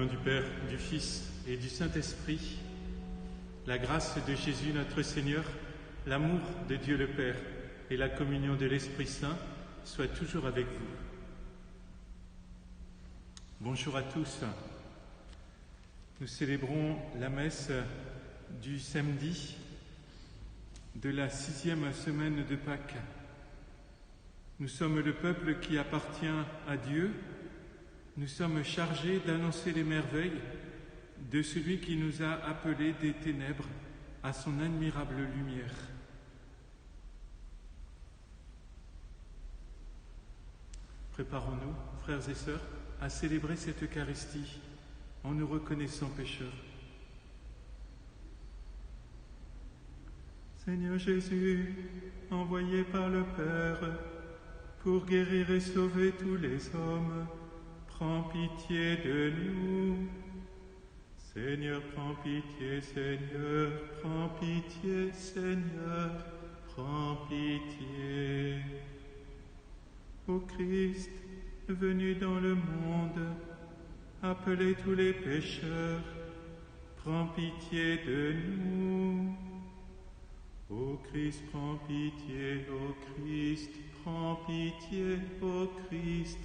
nom du Père, du Fils et du Saint-Esprit, la grâce de Jésus notre Seigneur, l'amour de Dieu le Père et la communion de l'Esprit Saint soient toujours avec vous. Bonjour à tous. Nous célébrons la messe du samedi de la 6e semaine de Pâques. Nous sommes le peuple qui appartient à Dieu. Nous sommes chargés d'annoncer les merveilles de celui qui nous a appelés des ténèbres à son admirable lumière. Préparons-nous, frères et sœurs, à célébrer cette Eucharistie en nous reconnaissant pécheurs. Seigneur Jésus, envoyé par le Père pour guérir et sauver tous les hommes, prends pitié de nous. Seigneur, prends pitié, Seigneur, prends pitié, Seigneur, prends pitié. Ô Christ, venu dans le monde, appelez tous les pécheurs, prends pitié de nous. Ô Christ, prends pitié, ô Christ, prends pitié, ô Christ,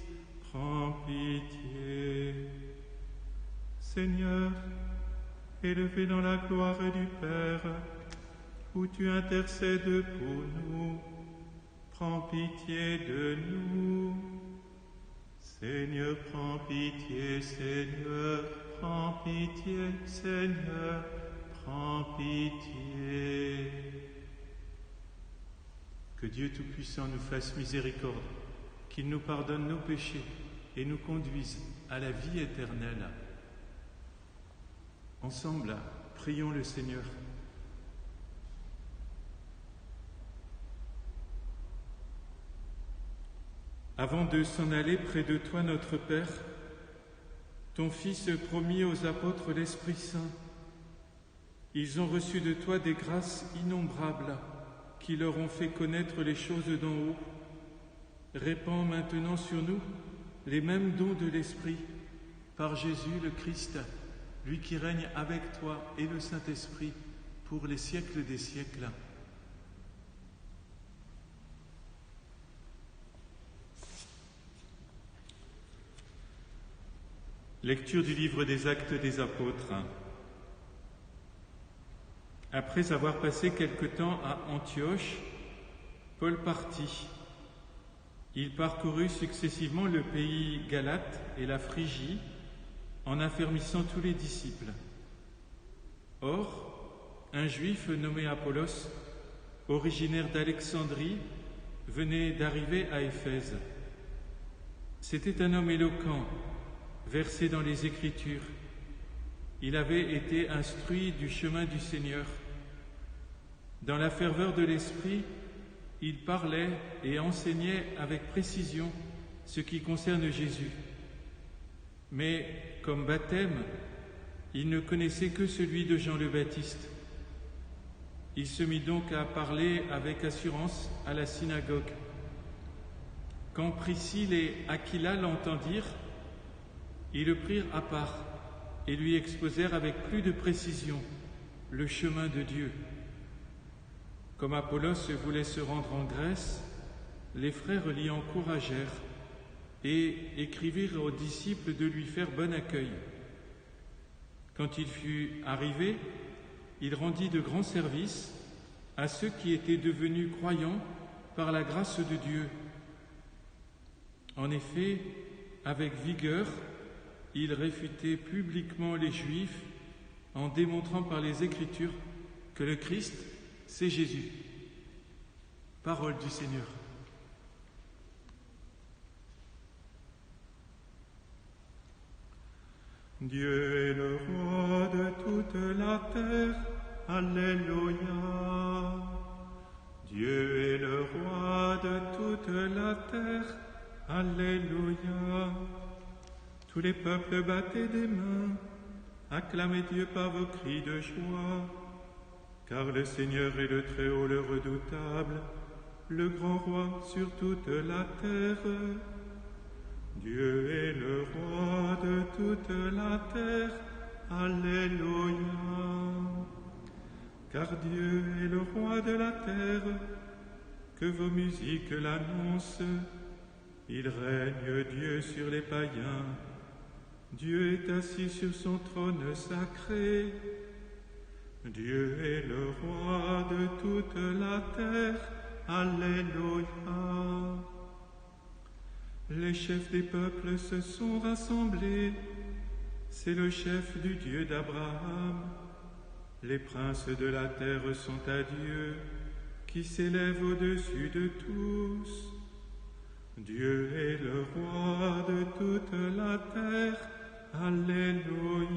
prends pitié. Seigneur, élevé dans la gloire du Père, où tu intercèdes pour nous, prends pitié de nous. Seigneur, prends pitié, Seigneur, prends pitié, Seigneur, prends pitié. Que Dieu Tout-Puissant nous fasse miséricorde, qu'il nous pardonne nos péchés et nous conduise à la vie éternelle. Ensemble, prions le Seigneur. Avant de s'en aller près de toi, notre Père, ton Fils promit aux apôtres l'Esprit Saint. Ils ont reçu de toi des grâces innombrables qui leur ont fait connaître les choses d'en haut. Répands maintenant sur nous les mêmes dons de l'Esprit, par Jésus le Christ, lui qui règne avec toi et le Saint-Esprit pour les siècles des siècles. Lecture du livre des Actes des Apôtres. Après avoir passé quelque temps à Antioche, Paul partit. Il parcourut successivement le pays Galate et la Phrygie, en affermissant tous les disciples. Or, un Juif nommé Apollos, originaire d'Alexandrie, venait d'arriver à Éphèse. C'était un homme éloquent, versé dans les Écritures. Il avait été instruit du chemin du Seigneur. Dans la ferveur de l'esprit, il parlait et enseignait avec précision ce qui concerne Jésus. Mais comme baptême, il ne connaissait que celui de Jean le Baptiste. Il se mit donc à parler avec assurance à la synagogue. Quand Priscille et Aquila l'entendirent, ils le prirent à part et lui exposèrent avec plus de précision le chemin de Dieu. Comme Apollos voulait se rendre en Grèce, les frères l'y encouragèrent et écrivirent aux disciples de lui faire bon accueil. Quand il fut arrivé, il rendit de grands services à ceux qui étaient devenus croyants par la grâce de Dieu. En effet, avec vigueur, il réfutait publiquement les Juifs en démontrant par les Écritures que le Christ, c'est Jésus. Parole du Seigneur. Dieu est le roi de toute la terre. Alléluia. Dieu est le roi de toute la terre. Alléluia. Tous les peuples battez des mains, acclamez Dieu par vos cris de joie, car le Seigneur est le Très-Haut, le redoutable, le grand roi sur toute la terre. Dieu est le roi de toute la terre. Alléluia. Car Dieu est le roi de la terre, que vos musiques l'annoncent. Il règne Dieu sur les païens. Dieu est assis sur son trône sacré. Dieu est le roi de toute la terre. Alléluia. Les chefs des peuples se sont rassemblés. C'est le chef du Dieu d'Abraham. Les princes de la terre sont à Dieu, qui s'élève au-dessus de tous. Dieu est le roi de toute la terre. Alléluia.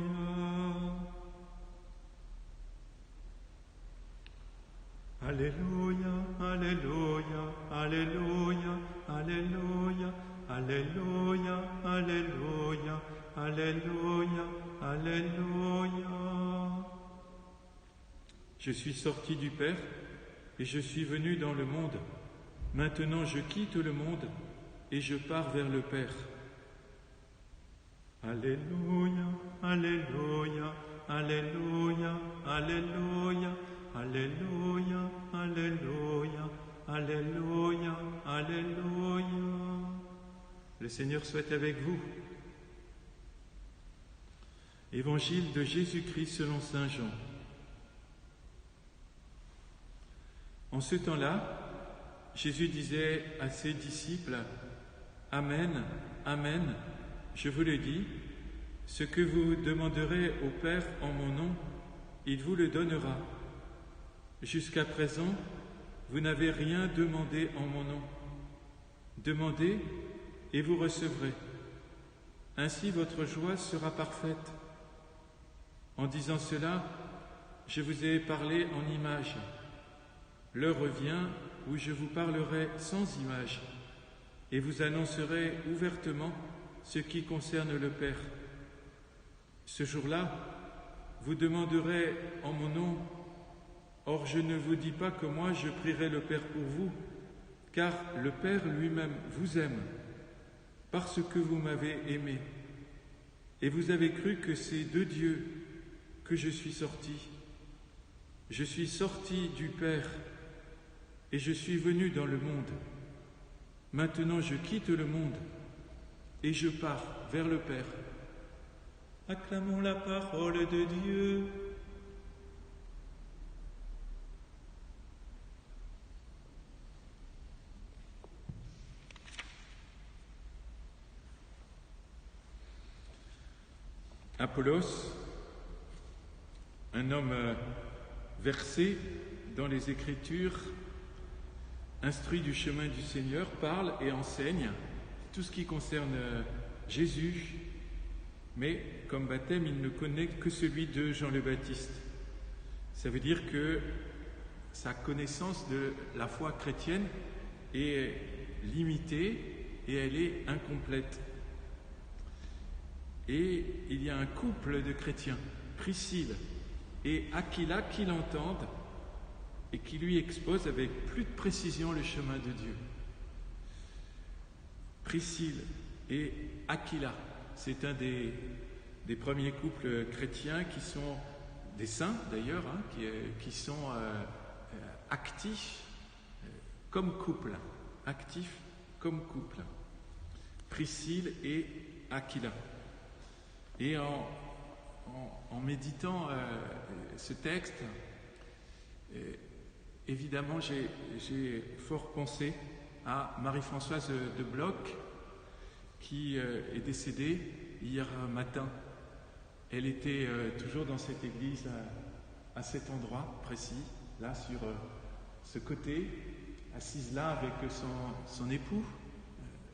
Alléluia, Alléluia, Alléluia, Alléluia, Alléluia, Alléluia, Alléluia, Alléluia. Je suis sorti du Père et je suis venu dans le monde. Maintenant je quitte le monde et je pars vers le Père. Alléluia, Alléluia, Alléluia, Alléluia, Alléluia, Alléluia, Alléluia, Alléluia. Le Seigneur soit avec vous. Évangile de Jésus-Christ selon saint Jean. En ce temps-là, Jésus disait à ses disciples, « Amen, Amen, je vous le dis, ce que vous demanderez au Père en mon nom, il vous le donnera. Jusqu'à présent, vous n'avez rien demandé en mon nom. Demandez et vous recevrez. Ainsi votre joie sera parfaite. » En disant cela, je vous ai parlé en images. L'heure revient où je vous parlerai sans image et vous annoncerai ouvertement ce qui concerne le Père. Ce jour-là, vous demanderez en mon nom. Or, je ne vous dis pas que moi je prierai le Père pour vous, car le Père lui-même vous aime, parce que vous m'avez aimé. Et vous avez cru que c'est de Dieu que je suis sorti. Je suis sorti du Père et je suis venu dans le monde. Maintenant je quitte le monde et je pars vers le Père. Acclamons la parole de Dieu. Apollos, un homme versé dans les Écritures, instruit du chemin du Seigneur, parle et enseigne tout ce qui concerne Jésus, mais comme baptême, il ne connaît que celui de Jean le Baptiste. Ça veut dire que sa connaissance de la foi chrétienne est limitée et elle est incomplète. Et il y a un couple de chrétiens, Priscille et Aquila, qui l'entendent et qui lui exposent avec plus de précision le chemin de Dieu. Priscille et Aquila, c'est un des premiers couples chrétiens qui sont des saints d'ailleurs, qui sont actifs comme couple, actifs comme couple. Priscille et Aquila. Et en méditant ce texte, évidemment, j'ai fort pensé à Marie-Françoise de Bloch, qui est décédée hier matin. Elle était toujours dans cette église, à cet endroit précis, là, sur ce côté, assise là avec son époux,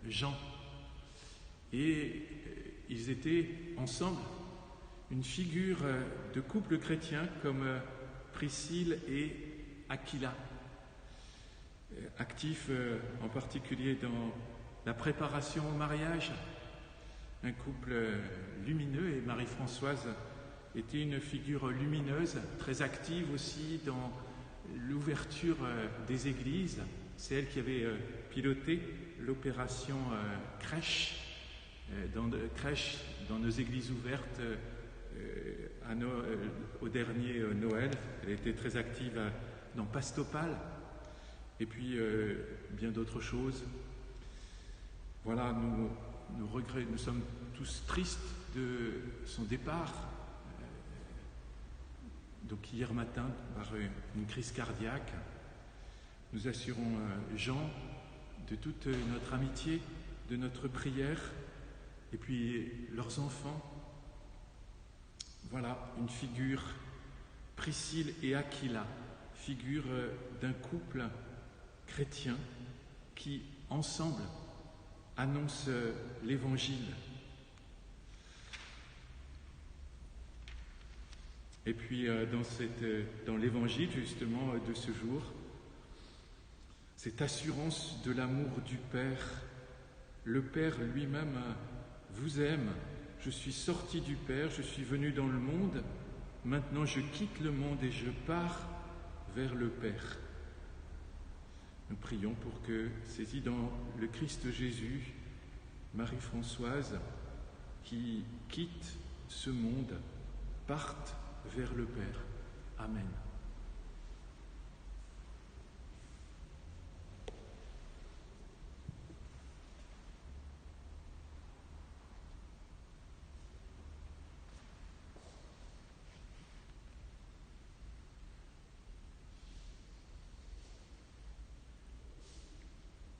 Jean. Et ils étaient ensemble, une figure de couple chrétien comme Priscille et Aquila, actifs en particulier dans la préparation au mariage, un couple lumineux, et Marie-Françoise était une figure lumineuse, très active aussi dans l'ouverture des églises. C'est elle qui avait piloté l'opération crèche dans nos crèches, dans nos églises ouvertes au dernier Noël. Elle était très active dans Pastopal et puis bien d'autres choses. Voilà, nous sommes tous tristes de son départ. Donc hier matin, par une crise cardiaque, nous assurons Jean de toute notre amitié, de notre prière, et puis leurs enfants. Voilà, une figure, Priscille et Aquila, figure d'un couple chrétien qui, ensemble, annonce l'Évangile. Et puis dans l'Évangile, justement, de ce jour, cette assurance de l'amour du Père. Le Père lui-même vous aime. Je suis sorti du Père, je suis venu dans le monde. Maintenant, je quitte le monde et je pars vers le Père. Nous prions pour que, saisie dans le Christ Jésus, Marie-Françoise, qui quitte ce monde, parte vers le Père. Amen.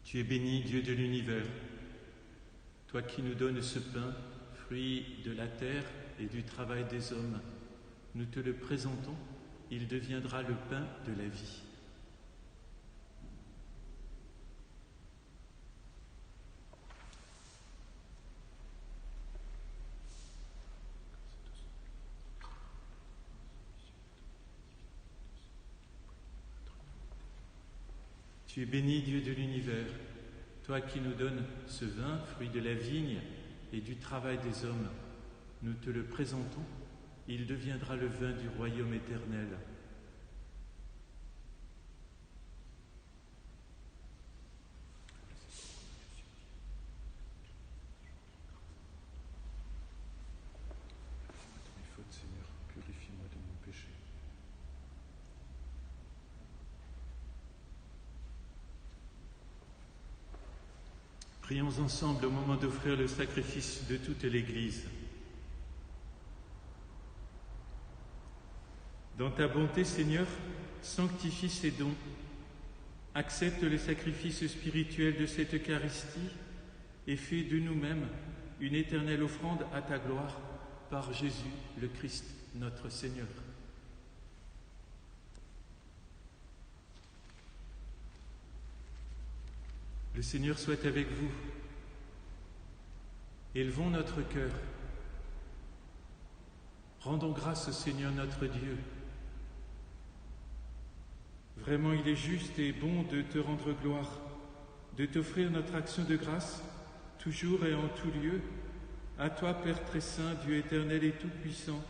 Tu es béni, Dieu de l'univers, toi qui nous donnes ce pain, fruit de la terre et du travail des hommes. Nous te le présentons, il deviendra le pain de la vie. Tu es béni, Dieu de l'univers, toi qui nous donnes ce vin, fruit de la vigne et du travail des hommes. Nous te le présentons, il deviendra le vin du royaume éternel. Mes fautes, Seigneur, purifie-moi de mon péché. Prions ensemble au moment d'offrir le sacrifice de toute l'Église. Dans ta bonté, Seigneur, sanctifie ces dons. Accepte le sacrifice spirituel de cette Eucharistie et fais de nous-mêmes une éternelle offrande à ta gloire par Jésus le Christ, notre Seigneur. Le Seigneur soit avec vous. Élevons notre cœur. Rendons grâce au Seigneur notre Dieu. Vraiment, il est juste et bon de te rendre gloire, de t'offrir notre action de grâce, toujours et en tout lieu, à toi, Père très saint, Dieu éternel et tout-puissant,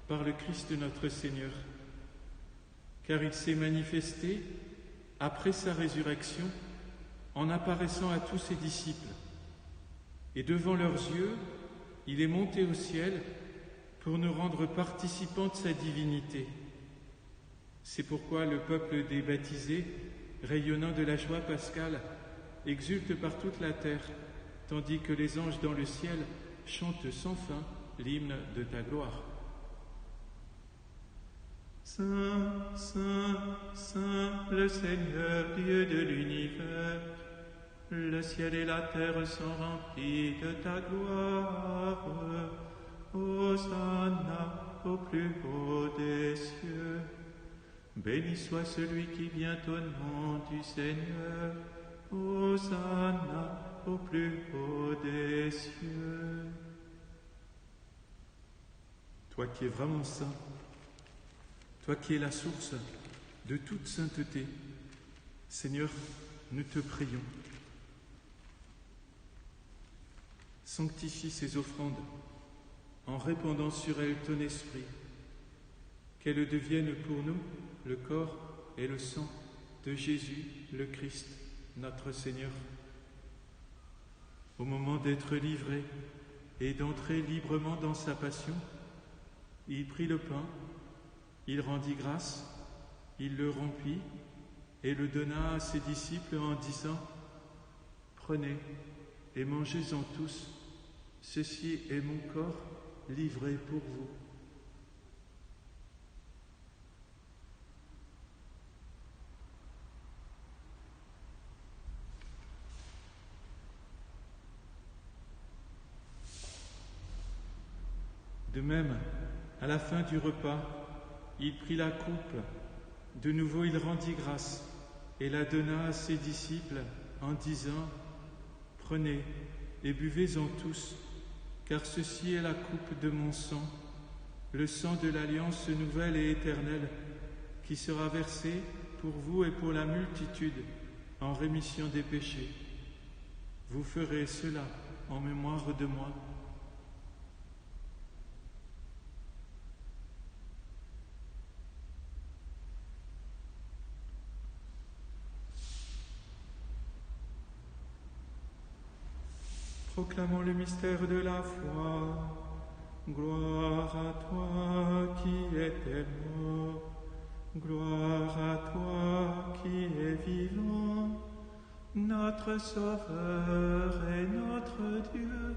par le Christ notre Seigneur. Car il s'est manifesté, après sa résurrection, en apparaissant à tous ses disciples. Et devant leurs yeux, il est monté au ciel pour nous rendre participants de sa divinité. C'est pourquoi le peuple des baptisés, rayonnant de la joie pascale, exulte par toute la terre, tandis que les anges dans le ciel chantent sans fin l'hymne de ta gloire. Saint, Saint, Saint, le Seigneur Dieu de l'univers, le ciel et la terre sont remplis de ta gloire. Hosanna au plus haut des cieux. Béni soit celui qui vient au nom du Seigneur. Hosanna au plus haut des cieux. Toi qui es vraiment saint, toi qui es la source de toute sainteté, Seigneur, nous te prions. Sanctifie ces offrandes en répandant sur elles ton esprit, qu'elles deviennent pour nous le corps et le sang de Jésus le Christ, notre Seigneur. Au moment d'être livré et d'entrer librement dans sa passion, il prit le pain, il rendit grâce, il le rompit et le donna à ses disciples en disant : « Prenez et mangez-en tous, ceci est mon corps livré pour vous. » De même, à la fin du repas, il prit la coupe. De nouveau, il rendit grâce et la donna à ses disciples en disant : « Prenez et buvez-en tous, car ceci est la coupe de mon sang, le sang de l'alliance nouvelle et éternelle, qui sera versé pour vous et pour la multitude en rémission des péchés. Vous ferez cela en mémoire de moi. » Proclamons le mystère de la foi. Gloire à toi qui étais mort. Gloire à toi qui es vivant. Notre Sauveur et notre Dieu.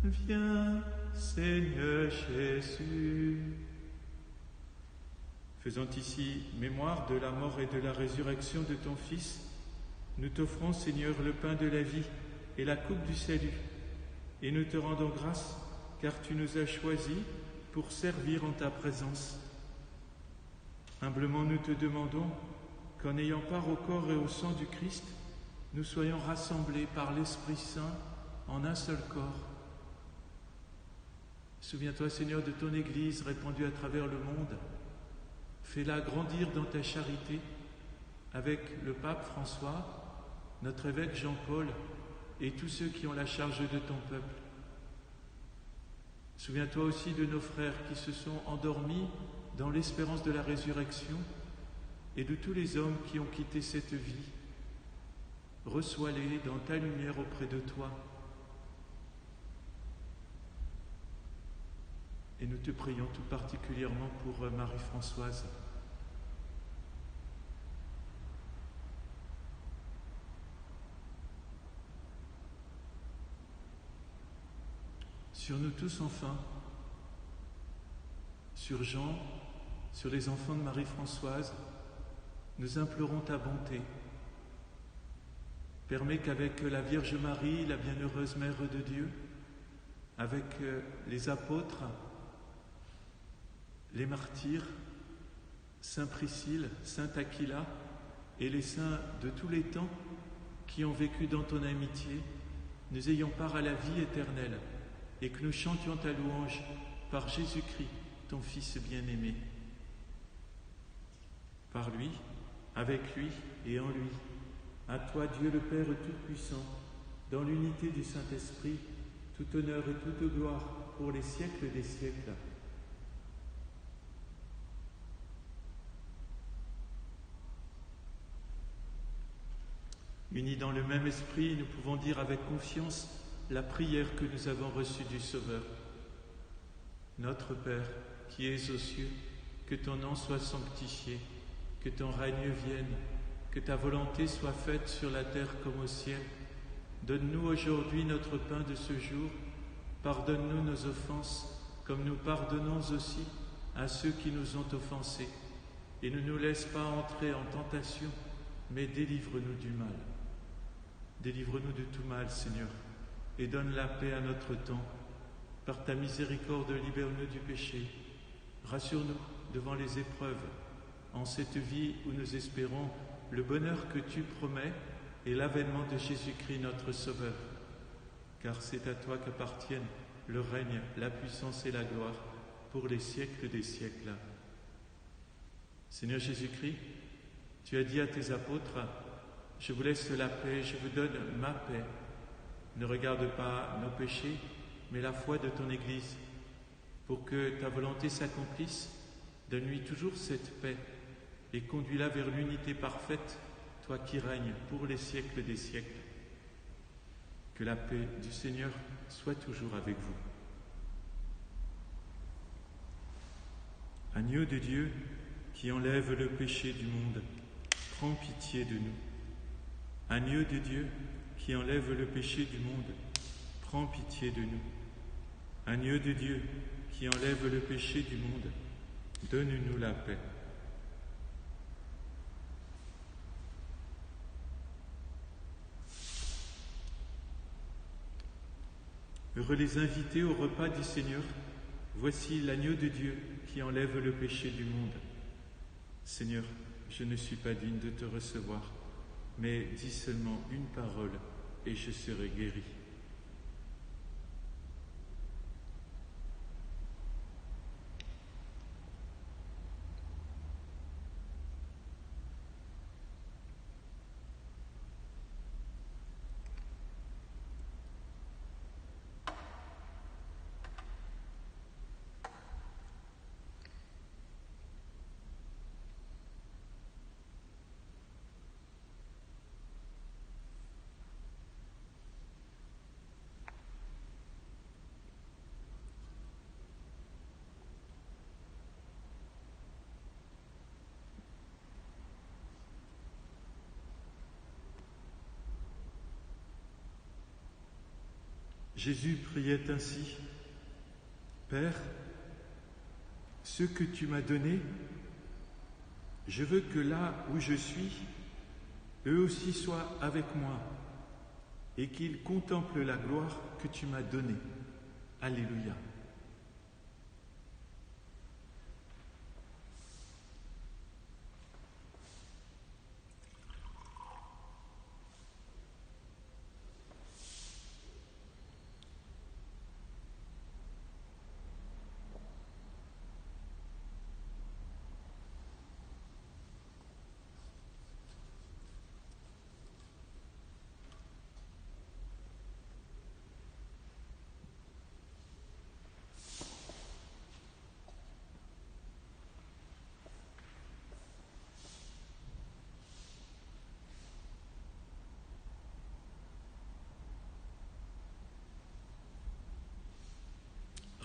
Viens, Seigneur Jésus. Faisant ici mémoire de la mort et de la résurrection de ton Fils, nous t'offrons, Seigneur, le pain de la vie et la coupe du salut, et nous te rendons grâce, car tu nous as choisis pour servir en ta présence. Humblement nous te demandons qu'en ayant part au corps et au sang du Christ, nous soyons rassemblés par l'Esprit Saint en un seul corps. Souviens-toi, Seigneur, de ton Église répandue à travers le monde. Fais-la grandir dans ta charité avec le pape François, notre évêque Jean-Paul, et tous ceux qui ont la charge de ton peuple. Souviens-toi aussi de nos frères qui se sont endormis dans l'espérance de la résurrection et de tous les hommes qui ont quitté cette vie. Reçois-les dans ta lumière auprès de toi. Et nous te prions tout particulièrement pour Marie-Françoise. Sur nous tous enfin, sur Jean, sur les enfants de Marie-Françoise, nous implorons ta bonté. Permets qu'avec la Vierge Marie, la bienheureuse Mère de Dieu, avec les apôtres, les martyrs, Saint Priscille, Saint Aquila et les saints de tous les temps qui ont vécu dans ton amitié, nous ayons part à la vie éternelle et que nous chantions ta louange par Jésus-Christ, ton Fils bien-aimé. Par lui, avec lui et en lui, à toi Dieu le Père Tout-Puissant, dans l'unité du Saint-Esprit, tout honneur et toute gloire pour les siècles des siècles. Unis dans le même esprit, nous pouvons dire avec confiance la prière que nous avons reçue du Sauveur. Notre Père, qui es aux cieux, que ton nom soit sanctifié, que ton règne vienne, que ta volonté soit faite sur la terre comme au ciel. Donne-nous aujourd'hui notre pain de ce jour. Pardonne-nous nos offenses, comme nous pardonnons aussi à ceux qui nous ont offensés. Et ne nous laisse pas entrer en tentation, mais délivre-nous du mal. Délivre-nous de tout mal, Seigneur, et donne la paix à notre temps. Par ta miséricorde, libère-nous du péché. Rassure-nous devant les épreuves, en cette vie où nous espérons le bonheur que tu promets et l'avènement de Jésus-Christ, notre Sauveur. Car c'est à toi qu'appartiennent le règne, la puissance et la gloire pour les siècles des siècles. Seigneur Jésus-Christ, tu as dit à tes apôtres : je vous laisse la paix, je vous donne ma paix. Ne regarde pas nos péchés, mais la foi de ton Église. Pour que ta volonté s'accomplisse, donne-lui toujours cette paix et conduis-la vers l'unité parfaite, toi qui règnes pour les siècles des siècles. Que la paix du Seigneur soit toujours avec vous. Agneau de Dieu qui enlève le péché du monde, prends pitié de nous. Agneau de Dieu qui enlève le péché du monde, prends pitié de nous. Agneau de Dieu qui enlève le péché du monde, donne-nous la paix. Heureux les invités au repas du Seigneur, voici l'agneau de Dieu qui enlève le péché du monde. Seigneur, je ne suis pas digne de te recevoir, mais dis seulement une parole et je serai guéri. Jésus priait ainsi, « Père, ce que tu m'as donné, je veux que là où je suis, eux aussi soient avec moi, et qu'ils contemplent la gloire que tu m'as donnée. Alléluia. »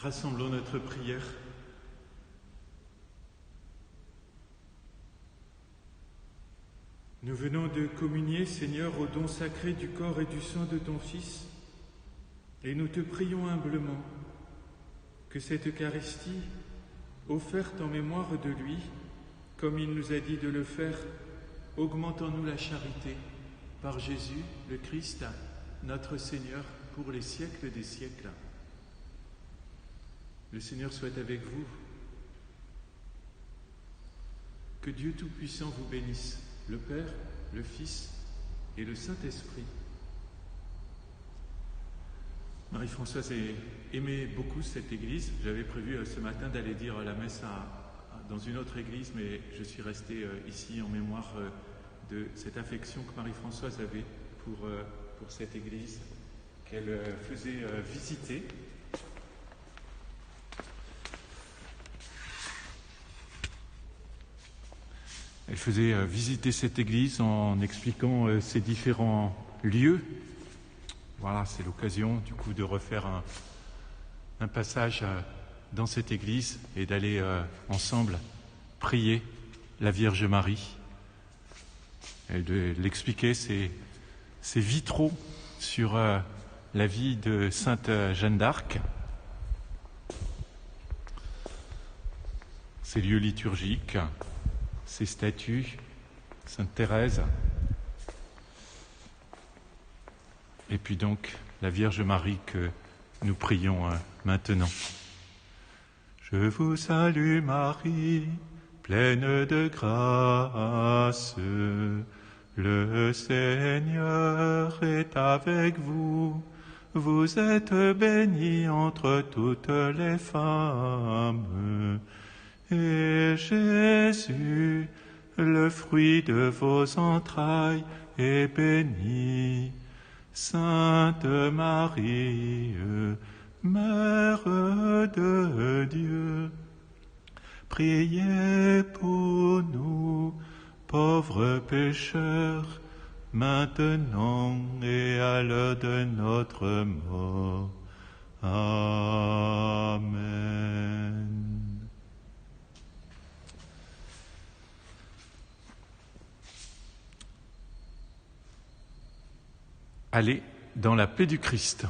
Rassemblons notre prière. Nous venons de communier, Seigneur, au don sacré du corps et du sang de ton Fils, et nous te prions humblement que cette Eucharistie, offerte en mémoire de lui, comme il nous a dit de le faire, augmente en nous la charité par Jésus, le Christ, notre Seigneur, pour les siècles des siècles. Le Seigneur soit avec vous. Que Dieu Tout-Puissant vous bénisse, le Père, le Fils et le Saint-Esprit. Marie-Françoise aimait beaucoup cette église. J'avais prévu ce matin d'aller dire la messe dans une autre église, mais je suis resté ici en mémoire de cette affection que Marie-Françoise avait pour cette église qu'elle faisait visiter. Elle faisait visiter cette église en expliquant ses différents lieux. Voilà, c'est l'occasion du coup de refaire un passage dans cette église et d'aller ensemble prier la Vierge Marie. Elle l'expliquait, ces vitraux sur la vie de Sainte Jeanne d'Arc, ces lieux liturgiques, ces statues, Sainte Thérèse, et puis donc la Vierge Marie que nous prions maintenant. Je vous salue Marie, pleine de grâce, le Seigneur est avec vous. Vous êtes bénie entre toutes les femmes. Et Jésus, le fruit de vos entrailles, est béni. Sainte Marie, Mère de Dieu, priez pour nous, pauvres pécheurs, maintenant et à l'heure de notre mort. Amen. Allez dans la paix du Christ.